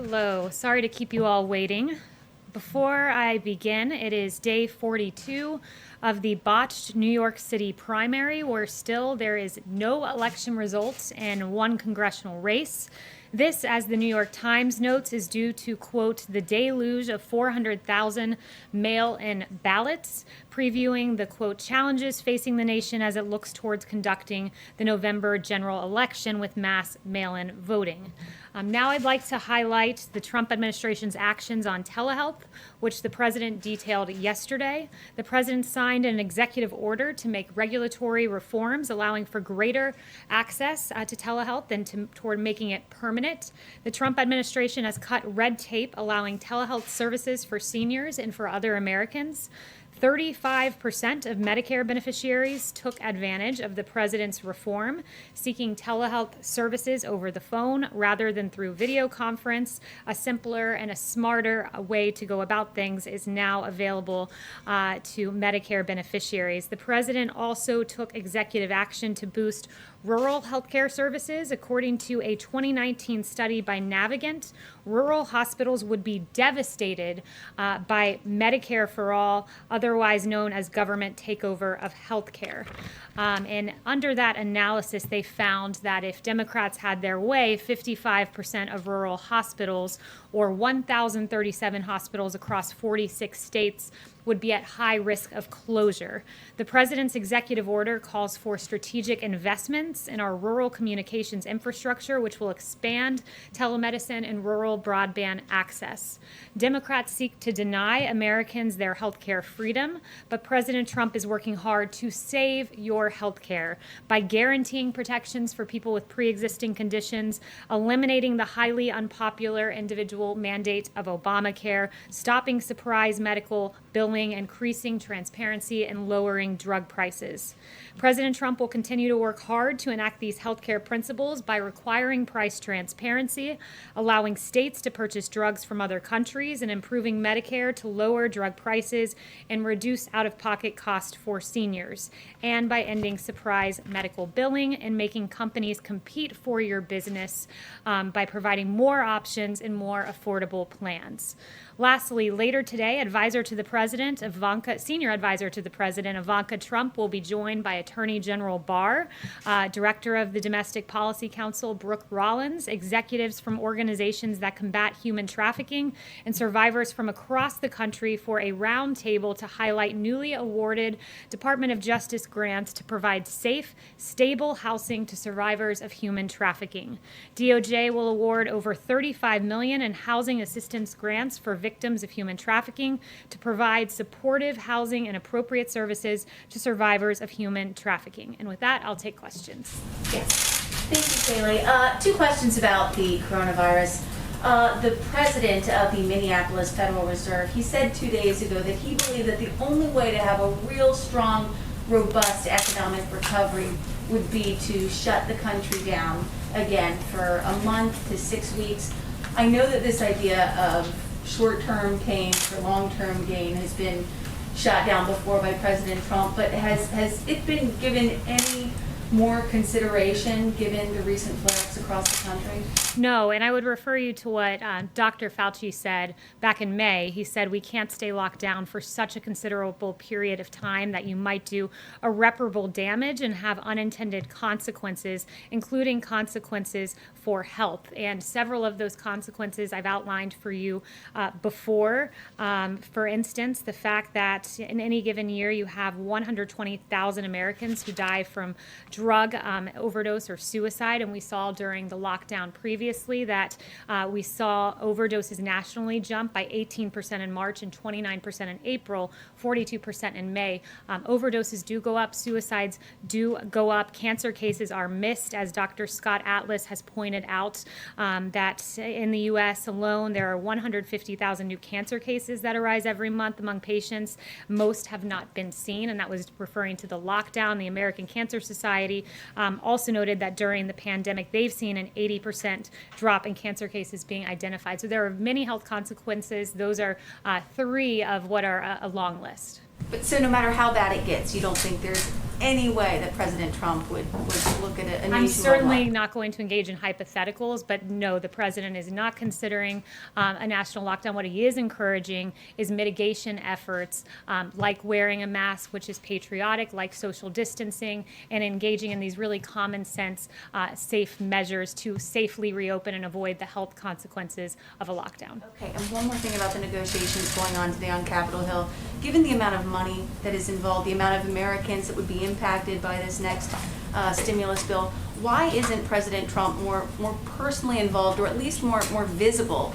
Hello, sorry to keep you all waiting. Before I begin, it is day 42 of the botched New York City primary, where still there is no election results in one congressional race. This, as the New York Times notes, is due to, quote, the deluge of 400,000 mail-in ballots, previewing the, quote, challenges facing the nation as it looks towards conducting the November general election with mass mail-in voting. Now I'd like to highlight the Trump administration's actions on telehealth, which the president detailed yesterday. The president signed an executive order to make regulatory reforms allowing for greater access to telehealth and toward making it permanent. The Trump administration has cut red tape allowing telehealth services for seniors and for other Americans. 35% of Medicare beneficiaries took advantage of the president's reform, seeking telehealth services over the phone rather than through video conference. A simpler and a smarter way to go about things is now available to Medicare beneficiaries. The president also took executive action to boost rural healthcare services. According to a 2019 study by Navigant, rural hospitals would be devastated by Medicare for All, otherwise known as government takeover of healthcare. And under that analysis, they found that if Democrats had their way, 55% of rural hospitals, or 1,037 hospitals across 46 states, would be at high risk of closure. The president's executive order calls for strategic investments in our rural communications infrastructure, which will expand telemedicine and rural broadband access. Democrats seek to deny Americans their health care freedom, but President Trump is working hard to save your health care by guaranteeing protections for people with pre-existing conditions, eliminating the highly unpopular individual mandate of Obamacare, stopping surprise medical billing, increasing transparency, and lowering drug prices. President Trump will continue to work hard to enact these healthcare principles by requiring price transparency, allowing states to purchase drugs from other countries, and improving Medicare to lower drug prices and reduce out-of-pocket cost for seniors, and by ending surprise medical billing and making companies compete for your business by providing more options and more affordable plans. Lastly, later today, Senior Advisor to the President, Ivanka Trump, will be joined by Attorney General Barr, Director of the Domestic Policy Council, Brooke Rollins, executives from organizations that combat human trafficking, and survivors from across the country for a roundtable to highlight newly awarded Department of Justice grants to provide safe, stable housing to survivors of human trafficking. DOJ will award over $35 million in housing assistance grants for victims of human trafficking to provide supportive housing and appropriate services to survivors of human trafficking. And with that, I'll take questions. Yes. Thank you, Kaylee. Two questions about the coronavirus. The president of the Minneapolis Federal Reserve, he said 2 days ago that he believed that the only way to have a real strong, robust economic recovery would be to shut the country down again for a month to 6 weeks. I know that this idea of short-term pain for long-term gain has been shot down before by President Trump, but has it been given any more consideration given the recent flare-ups across the country? No, and I would refer you to what Dr. Fauci said back in May. He said we can't stay locked down for such a considerable period of time that you might do irreparable damage and have unintended consequences, including consequences for health. And several of those consequences I've outlined for you before. For instance, the fact that in any given year you have 120,000 Americans who die from drug overdose or suicide, and we saw during the lockdown previously that we saw overdoses nationally jump by 18% in March and 29% in April, 42% in May. Overdoses do go up, suicides do go up, cancer cases are missed, as Dr. Scott Atlas has pointed out, that in the U.S. alone there are 150,000 new cancer cases that arise every month among patients. Most have not been seen, and that was referring to the lockdown. The American Cancer Society also noted that during the pandemic they've seen an 80% drop in cancer cases being identified. So there are many health consequences. Those are three of what are a long list. But so no matter how bad it gets, you don't think there's any way that President Trump would look at a nationwide I'm certainly lockdown? not going to engage in hypotheticals, but no, the president is not considering a national lockdown. What he is encouraging is mitigation efforts like wearing a mask, which is patriotic, like social distancing, and engaging in these really common sense, safe measures to safely reopen and avoid the health consequences of a lockdown. Okay, and one more thing about the negotiations going on today on Capitol Hill. Given the amount of money that is involved, the amount of Americans that would be impacted by this next stimulus bill, why isn't President Trump more personally involved, or at least more visible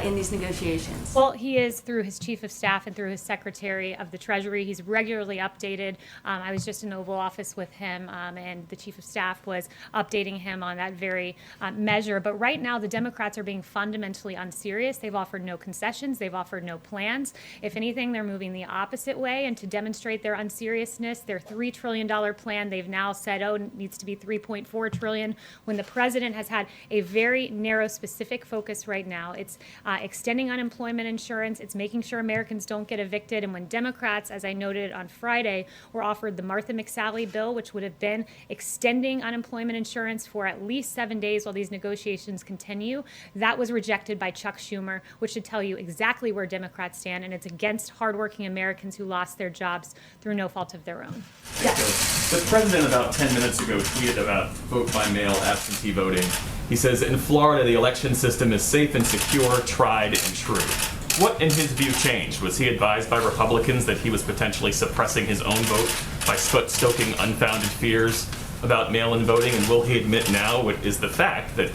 in these negotiations? Well, he is through his chief of staff and through his secretary of the Treasury. He's regularly updated. I was just in the Oval Office with him, and the chief of staff was updating him on that very measure. But right now, the Democrats are being fundamentally unserious. They've offered no concessions. They've offered no plans. If anything, they're moving the opposite way. And to demonstrate their unseriousness, their $3 trillion plan, they've now said, oh, it needs to be $3.4 trillion, when the president has had a very narrow, specific focus right now. It's extending unemployment insurance. It's making sure Americans don't get evicted. And when Democrats, as I noted on Friday, were offered the Martha McSally bill, which would have been extending unemployment insurance for at least 7 days while these negotiations continue, that was rejected by Chuck Schumer, which should tell you exactly where Democrats stand. And it's against hardworking Americans who lost their jobs through no fault of their own. The president about 10 minutes ago tweeted about vote-by-mail absentee voting. He says, in Florida, the election system is safe and secure, tried and true. What, in his view, changed? Was he advised by Republicans that he was potentially suppressing his own vote by stoking unfounded fears about mail-in voting? And will he admit now what is the fact that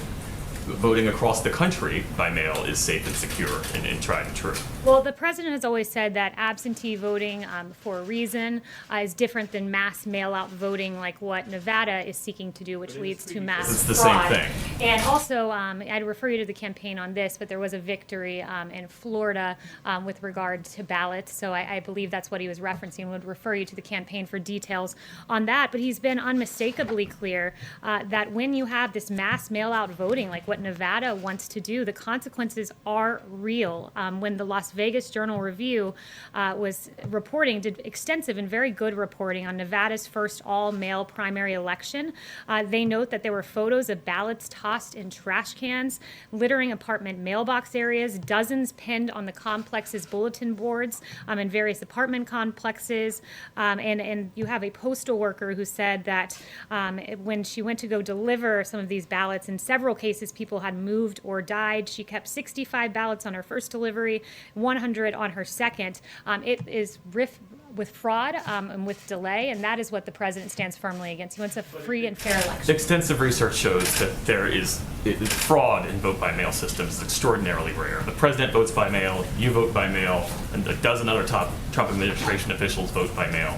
voting across the country by mail is safe and secure and tried and true? Well, the president has always said that absentee voting for a reason is different than mass mail-out voting like what Nevada is seeking to do, which leads to mass It's the fraud. same thing. And also, I'd refer you to the campaign on this, but there was a victory in Florida with regard to ballots. So I believe that's what he was referencing. Would refer you to the campaign for details on that. But he's been unmistakably clear that when you have this mass mail-out voting, like what Nevada wants to do, the consequences are real. When the Las Vegas Journal-Review was reporting, did extensive and very good reporting on Nevada's first all-male primary election, they note that there were photos of ballots tossed in trash cans, littering apartment mailbox areas, dozens pinned on the complex's bulletin boards in various apartment complexes, and you have a postal worker who said that when she went to go deliver some of these ballots, in several cases people had moved or died. She kept 65 ballots on her first delivery, 100 on her second. It is with fraud and with delay, and that is what the president stands firmly against. He wants a free and fair election. Extensive research shows that there is fraud in vote-by-mail systems is extraordinarily rare. The president votes by mail, you vote by mail, and a dozen other top Trump administration officials vote by mail.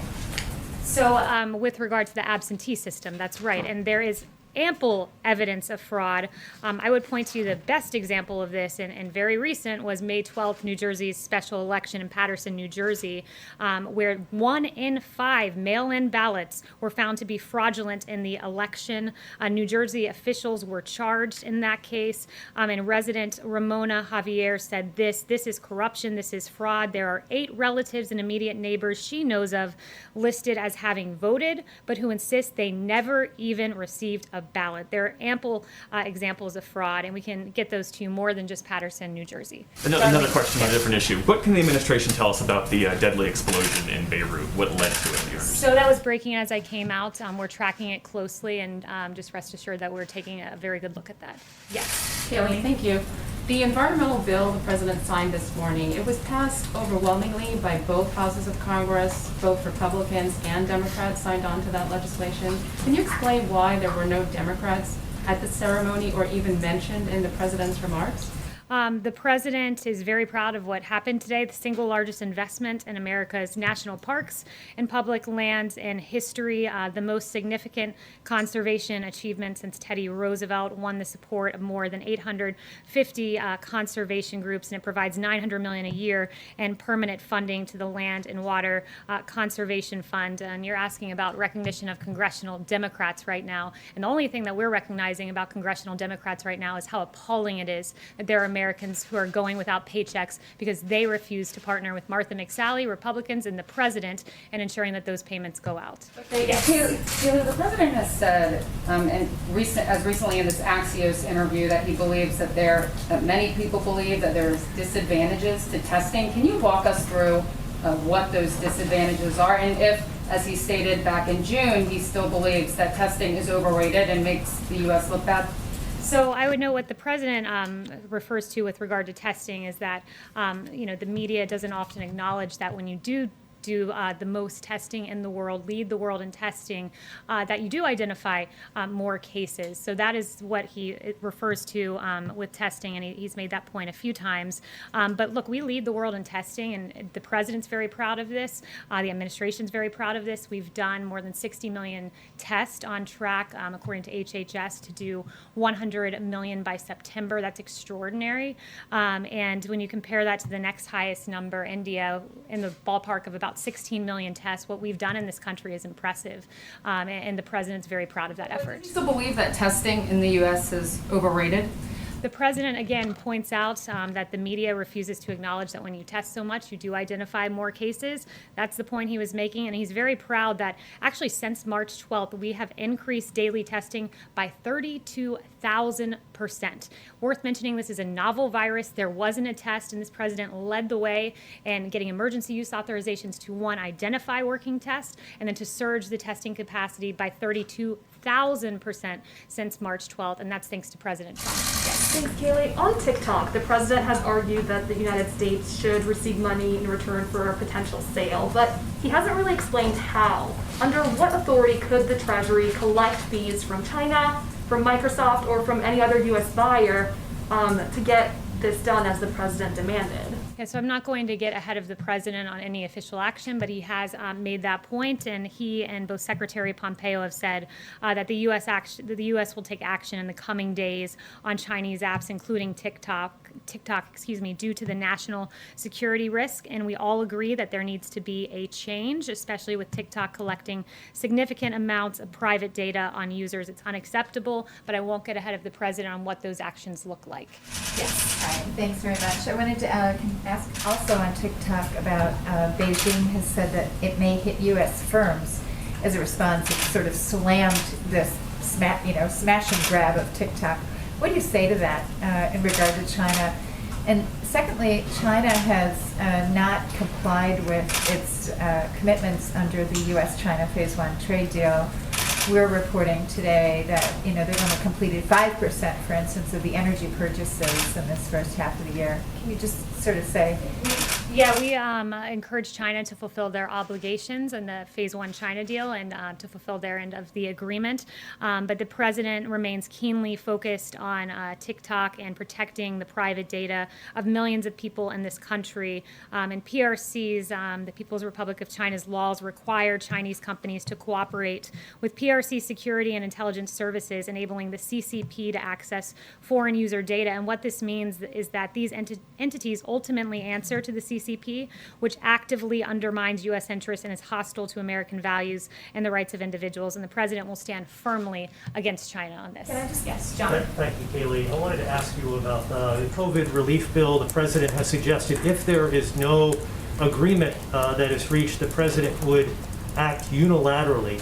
So with regard to the absentee system, that's right, and there is ample evidence of fraud. I would point to you the best example of this, and very recent, was May 12th, New Jersey's special election in Paterson, New Jersey, where 1 in 5 mail-in ballots were found to be fraudulent in the election. New Jersey officials were charged in that case, and resident Ramona Javier said this is corruption, this is fraud. There are 8 relatives and immediate neighbors she knows of listed as having voted, but who insist they never even received a ballot. There are ample examples of fraud, and we can get those to you more than just Paterson, New Jersey. Another question on a different issue. What can the administration tell us about the deadly explosion in Beirut? What led to it? So that was breaking as I came out. We're tracking it closely, and just rest assured that we're taking a very good look at that. Yes. Kaylee, thank you. The environmental bill the president signed this morning, it was passed overwhelmingly by both houses of Congress. Both Republicans and Democrats signed on to that legislation. Can you explain why there were no Democrats at the ceremony or even mentioned in the president's remarks? The president is very proud of what happened today, the single largest investment in America's national parks and public lands in history, the most significant conservation achievement since Teddy Roosevelt won the support of more than 850 conservation groups, and it provides $900 million a year in permanent funding to the Land and Water Conservation Fund. And you're asking about recognition of congressional Democrats right now, and the only thing that we're recognizing about congressional Democrats right now is how appalling it is that there are Americans who are going without paychecks because they refuse to partner with Martha McSally, Republicans, and the president in ensuring that those payments go out. Taylor, the president has said, as recently in this Axios interview, that he believes that many people believe that there's disadvantages to testing. Can you walk us through what those disadvantages are, and if, as he stated back in June, he still believes that testing is overrated and makes the U.S. look bad? So I would know what the president refers to with regard to testing is that, the media doesn't often acknowledge that when you do the most testing in the world, lead the world in testing, that you do identify more cases. So that is what he refers to with testing, and he's made that point a few times. But look, we lead the world in testing, and the president's very proud of this. The administration's very proud of this. We've done more than 60 million tests on track, according to HHS, to do 100 million by September. That's extraordinary. And when you compare that to the next highest number, India, in the ballpark of about 16 million tests, what we've done in this country is impressive, and the president's very proud of that effort. Do you still believe that testing in the U.S. is overrated? The president, again, points out that the media refuses to acknowledge that when you test so much, you do identify more cases. That's the point he was making, and he's very proud that actually since March 12th, we have increased daily testing by 32,000%. Worth mentioning, this is a novel virus. There wasn't a test, and this president led the way in getting emergency use authorizations to, one, identify working tests, and then to surge the testing capacity by 32,000% since March 12th, and that's thanks to President Trump. Thanks, Kaylee. On TikTok, the president has argued that the United States should receive money in return for a potential sale, but he hasn't really explained how. Under what authority could the Treasury collect fees from China, from Microsoft, or from any other U.S. buyer to get this done as the president demanded? Yeah, so I'm not going to get ahead of the president on any official action, but he has made that point, and he and both Secretary Pompeo have said that the U.S. will take action in the coming days on Chinese apps, including TikTok, due to the national security risk. And we all agree that there needs to be a change, especially with TikTok collecting significant amounts of private data on users. It's unacceptable, but I won't get ahead of the president on what those actions look like. Yes. All right. Thanks very much. I wanted to ask also on TikTok about Beijing has said that it may hit U.S. firms as a response. It sort of slammed this smash and grab of TikTok. What do you say to that in regard to China? And secondly, China has not complied with its commitments under the U.S.-China Phase 1 trade deal. We're reporting today that they've only completed 5%, for instance, of the energy purchases in this first half of the year. Can you just sort of say? Yeah, we encourage China to fulfill their obligations in the Phase 1 China deal and to fulfill their end of the agreement. But the president remains keenly focused on TikTok and protecting the private data of millions of people in this country. And PRC's, the People's Republic of China's laws require Chinese companies to cooperate with PRC security and intelligence services, enabling the CCP to access foreign user data. And what this means is that these entities ultimately answer to the CCP, which actively undermines U.S. interests and is hostile to American values and the rights of individuals. And the president will stand firmly against China on this. Can I just guess, John? Thank you, Kaylee. I wanted to ask you about the COVID relief bill. The president has suggested if there is no agreement that is reached, the president would act unilaterally.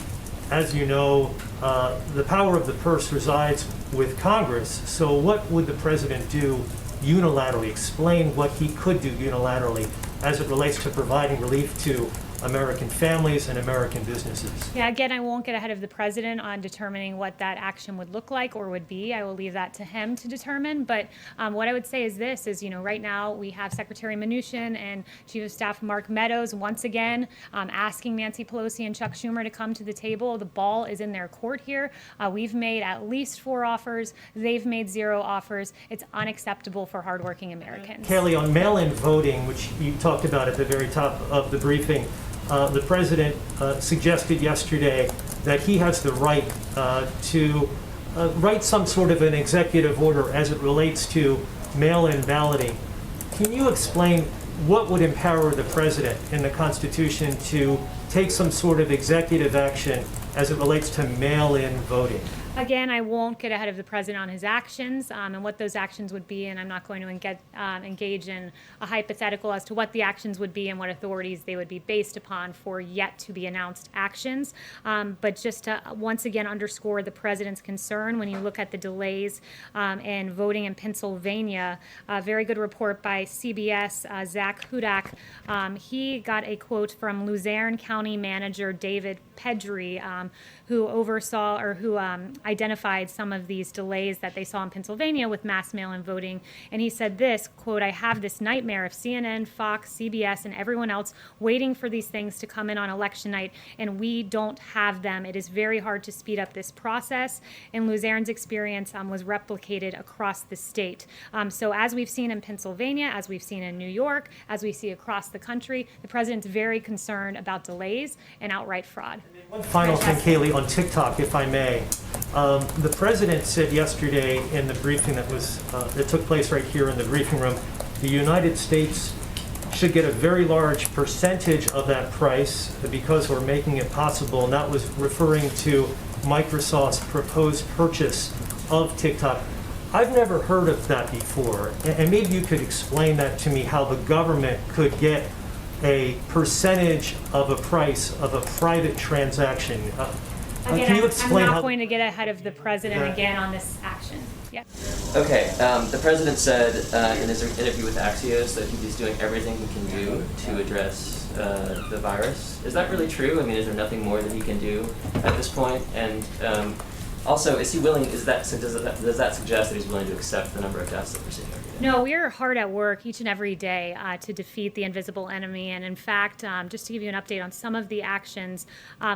As you know, the power of the purse resides with Congress. So what would the president do unilaterally? Explain what he could do unilaterally as it relates to providing relief to American families and American businesses. Yeah, again, I won't get ahead of the president on determining what that action would look like or would be. I will leave that to him to determine. But what I would say is this, is, right now we have Secretary Mnuchin and Chief of Staff Mark Meadows once again asking Nancy Pelosi and Chuck Schumer to come to the table. The ball is in their court here. We've made at least 4 offers. They've made 0 offers. It's unacceptable for hardworking Americans. Kaylee, on mail-in voting, which you talked about at the very top of the briefing, the president suggested yesterday that he has the right to write some sort of an executive order as it relates to mail-in balloting. Can you explain what would empower the president in the Constitution to take some sort of executive action as it relates to mail-in voting? Again, I won't get ahead of the president on his actions and what those actions would be, and I'm not going to engage in a hypothetical as to what the actions would be and what authorities they would be based upon for yet to be announced actions. But just to once again underscore the president's concern when you look at the delays in voting in Pennsylvania, a very good report by CBS, Zach Hudak. He got a quote from Luzerne County Manager David Pedri, who oversaw or who identified some of these delays that they saw in Pennsylvania with mass mail-in voting. And he said this, quote, "I have this nightmare of CNN, Fox, CBS, and everyone else waiting for these things to come in on election night, and we don't have them. It is very hard to speed up this process." And Luzerne's experience was replicated across the state. So as we've seen in Pennsylvania, as we've seen in New York, as we see across the country, the president's very concerned about delays and outright fraud. One final thing, Kaylee, on TikTok, if I may. The president said yesterday in the briefing that took place right here in the briefing room, the United States should get a very large percentage of that price because we're making it possible, and that was referring to Microsoft's proposed purchase of TikTok. I've never heard of that before, and maybe you could explain that to me, how the government could get a percentage of a price of a private transaction. Again, Can you I'm explain not how? going to get ahead of the president again on this action. Yeah. Okay, the president said in his interview with Axios that he's doing everything he can do to address the virus. Is that really true? I mean, is there nothing more that he can do at this point? And also, is he willing? Does that suggest that he's willing to accept the number of deaths that we're seeing every day? No, we are hard at work each and every day to defeat the invisible enemy. And in fact, just to give you an update on some of the actions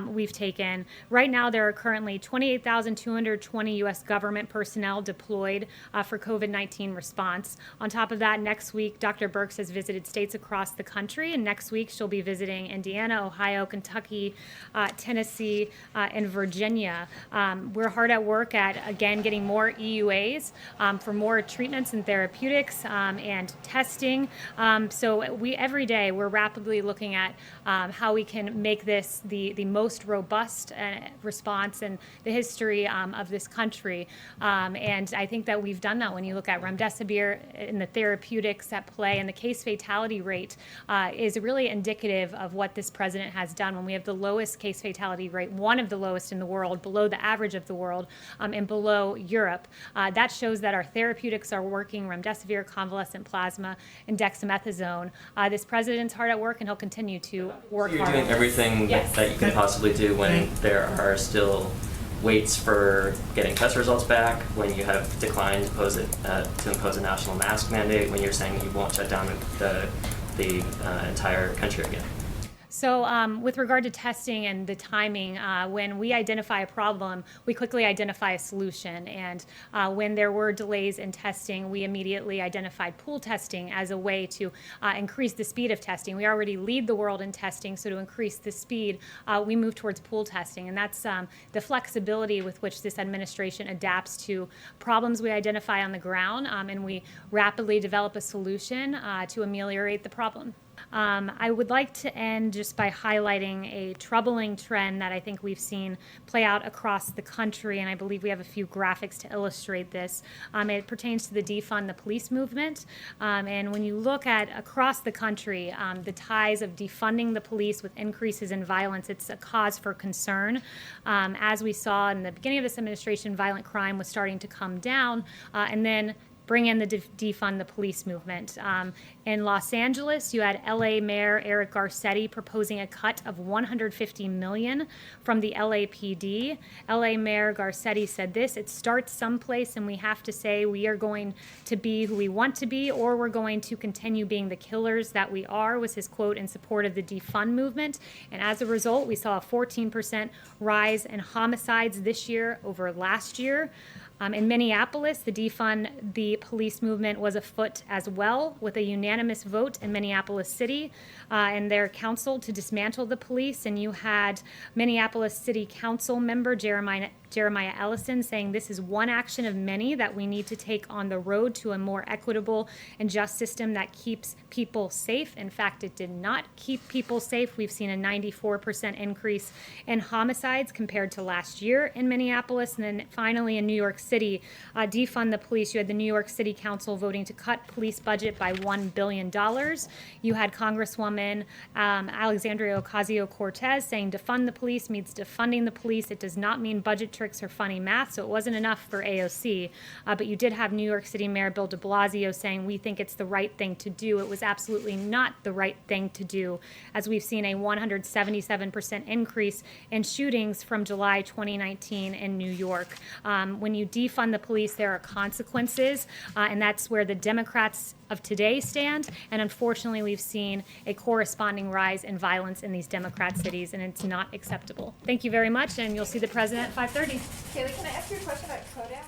we've taken, right now there are currently 28,220 U.S. government personnel deployed for COVID-19 response. On top of that, next week, Dr. Birx has visited states across the country, and next week she'll be visiting Indiana, Ohio, Kentucky, Tennessee, and Virginia. We're hard at work at, again, getting more EUAs for more treatments and therapeutics and testing. So every day we're rapidly looking at how we can make this the most robust response in the history of this country. And I think that we've done that when you look at remdesivir and the therapeutics at play, and the case fatality rate is really indicative of what this president has done. When we have the lowest case fatality rate, one of the lowest in the world, below the average of the world, and below Europe, that shows that our therapeutics are working. Remdesivir, convalescent plasma, and dexamethasone. This president's hard at work, and he'll continue to work hard. You're doing everything Yes. that you can possibly do when there are still waits for getting test results back, when you have declined to impose a national mask mandate, when you're saying you won't shut down the entire country again. So with regard to testing and the timing, when we identify a problem, we quickly identify a solution. And when there were delays in testing, we immediately identified pool testing as a way to increase the speed of testing. We already lead the world in testing, so to increase the speed, we move towards pool testing. And that's the flexibility with which this administration adapts to problems we identify on the ground, and we rapidly develop a solution to ameliorate the problem. I would like to end just by highlighting a troubling trend that I think we've seen play out across the country, and I believe we have a few graphics to illustrate this. It pertains to the defund the police movement, and when you look at across the country, the ties of defunding the police with increases in violence, it's a cause for concern. As we saw in the beginning of this administration, violent crime was starting to come down, and then bring in the defund the police movement. In Los Angeles, you had LA Mayor Eric Garcetti proposing a cut of $150 million from the LAPD. LA Mayor Garcetti said this: "It starts someplace, and we have to say we are going to be who we want to be, or we're going to continue being the killers that we are," was his quote in support of the defund movement. And as a result, we saw a 14% rise in homicides this year over last year. In Minneapolis, the defund the police movement was afoot as well, with a unanimous vote in Minneapolis City and their council to dismantle the police. And you had Minneapolis City Council member Jeremiah Jeremiah Ellison, saying this is one action of many that we need to take on the road to a more equitable and just system that keeps people safe. In fact, it did not keep people safe. We've seen a 94% increase in homicides compared to last year in Minneapolis. And then finally in New York City, defund the police. You had the New York City Council voting to cut police budget by $1 billion. You had Congresswoman Alexandria Ocasio-Cortez saying defund the police means defunding the police. It does not mean budget tricks or funny math, so it wasn't enough for AOC. But you did have New York City Mayor Bill de Blasio saying we think it's the right thing to do. It was absolutely not the right thing to do, as we've seen a 177% increase in shootings from July 2019 in New York. When you defund the police, there are consequences, and that's where the Democrats of today stand. And unfortunately, we've seen a corresponding rise in violence in these Democrat cities, and it's not acceptable. Thank you very much, and you'll see the president at 5:30. Kaylee, can I ask you a question about Kodak?